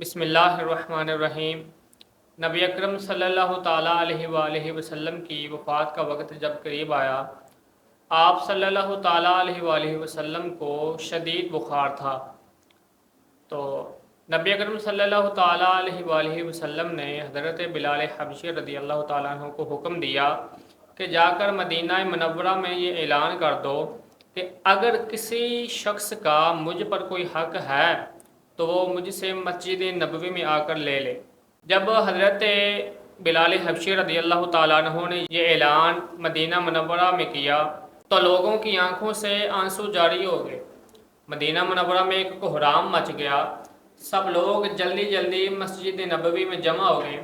بسم اللہ الرحمن الرحیم۔ نبی اکرم صلی اللہ تعالیٰ علیہ وآلہ وسلم کی وفات کا وقت جب قریب آیا، آپ صلی اللہ تعالیٰ علیہ وآلہ وسلم کو شدید بخار تھا۔ تو نبی اکرم صلی اللہ تعالیٰ علیہ وآلہ وسلم نے حضرت بلال حبشی رضی اللہ تعالیٰ عنہ کو حکم دیا کہ جا کر مدینہ منورہ میں یہ اعلان کر دو کہ اگر کسی شخص کا مجھ پر کوئی حق ہے تو وہ مجھ سے مسجد نبوی میں آ کر لے لے۔ جب حضرت بلال حبشی رضی اللہ تعالیٰ عنہ نے یہ اعلان مدینہ منورہ میں کیا تو لوگوں کی آنکھوں سے آنسو جاری ہو گئے۔ مدینہ منورہ میں ایک کوہرام مچ گیا، سب لوگ جلدی جلدی مسجد نبوی میں جمع ہو گئے۔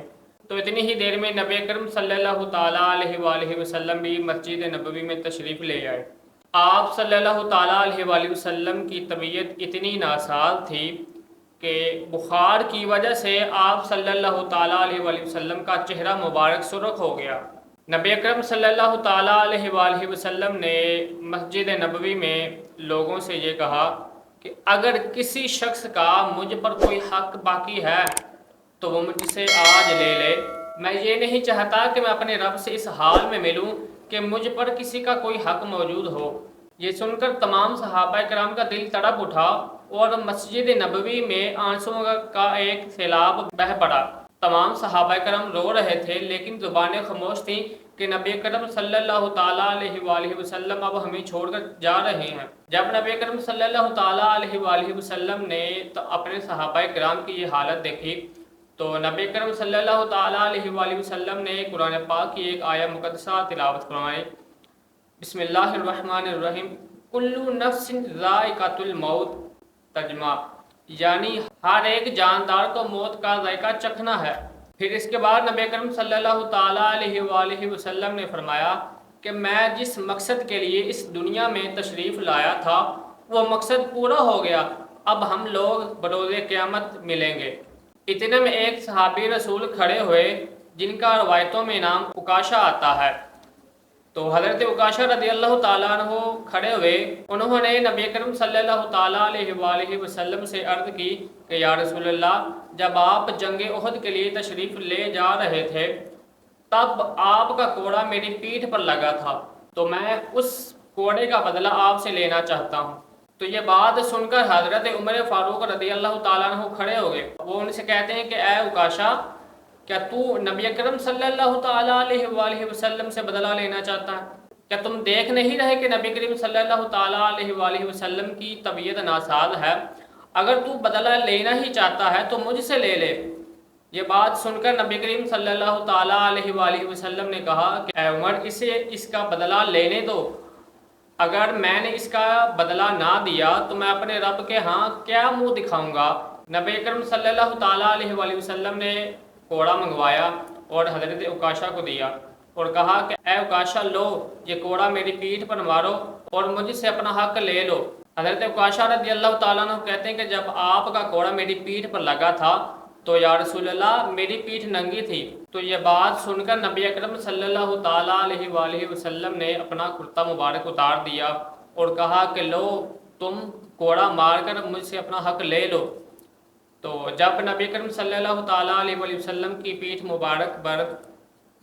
تو اتنی ہی دیر میں نبی اکرم صلی اللہ تعالیٰ علیہ وآلہ وسلم بھی مسجد نبوی میں تشریف لے آئے۔ آپ صلی اللہ تعالیٰ علیہ وآلہ وسلم کی طبیعت اتنی ناساز تھی کہ بخار کی وجہ سے آپ صلی اللہ تعالیٰ علیہ وآلہ وسلم کا چہرہ مبارک سرخ ہو گیا۔ نبی اکرم صلی اللہ تعالیٰ علیہ وآلہ وسلم نے مسجد نبوی میں لوگوں سے یہ کہا کہ اگر کسی شخص کا مجھ پر کوئی حق باقی ہے تو وہ مجھ سے آج لے لے۔ میں یہ نہیں چاہتا کہ میں اپنے رب سے اس حال میں ملوں کہ مجھ پر کسی کا کوئی حق موجود ہو۔ یہ سن کر تمام صحابہ کرام کا دل تڑپ اٹھا اور مسجد نبوی میں آنسوؤں کا ایک سیلاب بہہ پڑا۔ تمام صحابہ کرام رو رہے تھے لیکن زبانیں خاموش تھیں کہ نبی کرم صلی اللہ تعالیٰ علیہ وآلہ وسلم اب ہمیں چھوڑ کر جا رہے ہیں۔ جب نبی کرم صلی اللہ تعالیٰ علیہ وآلہ وسلم نے اپنے صحابہ کرام کی یہ حالت دیکھی تو نبی کرم صلی اللہ تعالیٰ علیہ وآلہ وسلم نے قرآن پاک کی ایک آیہ مقدسہ تلاوت فرمائی۔ بسم اللہ الرحمن الرحیم۔ کل نفس ذائقۃ الموت ترجمہ یعنی ہر ایک جاندار کو موت کا ذائقہ چکھنا ہے۔ پھر اس کے بعد نبی کرم صلی اللہ تعالیٰ علیہ وآلہ وسلم نے فرمایا کہ میں جس مقصد کے لیے اس دنیا میں تشریف لایا تھا وہ مقصد پورا ہو گیا، اب ہم لوگ بروز قیامت ملیں گے۔ اتنے میں ایک صحابی رسول کھڑے ہوئے جن کا روایتوں میں نام عکاشہ آتا ہے۔ تو حضرت عکاشہ رضی اللہ تعالیٰ عنہ کھڑے ہوئے، انہوں نے نبی کرم صلی اللہ تعالیٰ علیہ وآلہ وسلم سے عرض کی کہ یا رسول اللہ، جب آپ جنگ احد کے لیے تشریف لے جا رہے تھے تب آپ کا کوڑا میری پیٹھ پر لگا تھا، تو میں اس کوڑے کا بدلہ آپ سے لینا چاہتا ہوں۔ تو یہ بات سن کر حضرت عمر فاروق رضی اللہ تعالیٰ عنہ کھڑے ہو گئے۔ وہ ان سے کہتے ہیں کہ اے عکاشہ، کیا تو نبی اکرم صلی اللہ تعالیٰ علیہ وآلہ وسلم سے بدلہ لینا چاہتا ہے؟ کیا تم دیکھ نہیں رہے کہ نبی کریم صلی اللہ تعالیٰ علیہ وآلہ وسلم کی طبیعت ناساز ہے؟ اگر تو بدلہ لینا ہی چاہتا ہے تو مجھ سے لے لے۔ یہ بات سن کر نبی کریم صلی اللہ تعالیٰ علیہ وآلہ وسلم نے کہا کہ اے عمر، اسے اس کا بدلہ لینے دو۔ اگر میں نے اس کا بدلہ نہ دیا تو میں اپنے رب کے ہاں کیا منہ دکھاؤں گا؟ نبی اکرم صلی اللہ تعالیٰ علیہ وآلہ وسلم نے کوڑا منگوایا اور حضرت عکاشہ کو دیا اور کہا کہ اے عکاشہ، لو یہ کوڑا میری پیٹھ پر مارو اور مجھ سے اپنا حق لے لو۔ حضرت عکاشہ رضی اللہ تعالیٰ عنہ کہتے ہیں کہ جب آپ کا کوڑا میری پیٹھ پر لگا تھا تو یا رسول اللہ میری پیٹھ ننگی تھی۔ تو یہ بات سن کر نبی اکرم صلی اللہ تعالیٰ علیہ وآلہ وسلم نے اپنا کرتا مبارک اتار دیا اور کہا کہ لو تم کوڑا مار کر مجھ سے اپنا حق لے لو۔ تو جب نبی اکرم صلی اللہ تعالیٰ علیہ وآلہ وسلم کی پیٹھ مبارک پر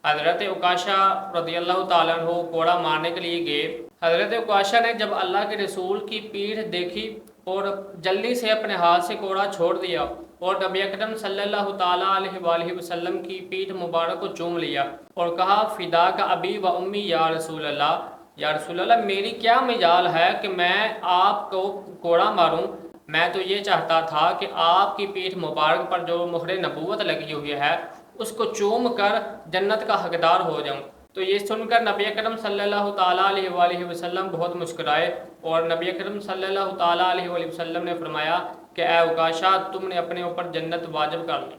حضرت عکاشہ رضی اللہ تعالیٰ عنہ کوڑا مارنے کے لیے گئے، حضرت عکاشہ نے جب اللہ کے رسول کی پیٹھ دیکھی اور جلدی سے اپنے ہاتھ سے کوڑا چھوڑ دیا اور نبی اکرم صلی اللہ تعالیٰ علیہ وآلہ وسلم کی پیٹھ مبارک کو چوم لیا اور کہا فدا کا ابی و امی یا رسول اللہ، یا رسول اللہ میری کیا مجال ہے کہ میں آپ کو کوڑا ماروں؟ میں تو یہ چاہتا تھا کہ آپ کی پیٹھ مبارک پر جو مہر نبوت لگی ہوئی ہے اس کو چوم کر جنت کا حقدار ہو جاؤں۔ تو یہ سن کر نبی اکرم صلی اللہ تعالیٰ علیہ وآلہ وسلم بہت مسکرائے اور نبی اکرم صلی اللہ تعالیٰ علیہ وآلہ وسلم نے فرمایا کہ اے عکاشہ، تم نے اپنے اوپر جنت واجب کر لی۔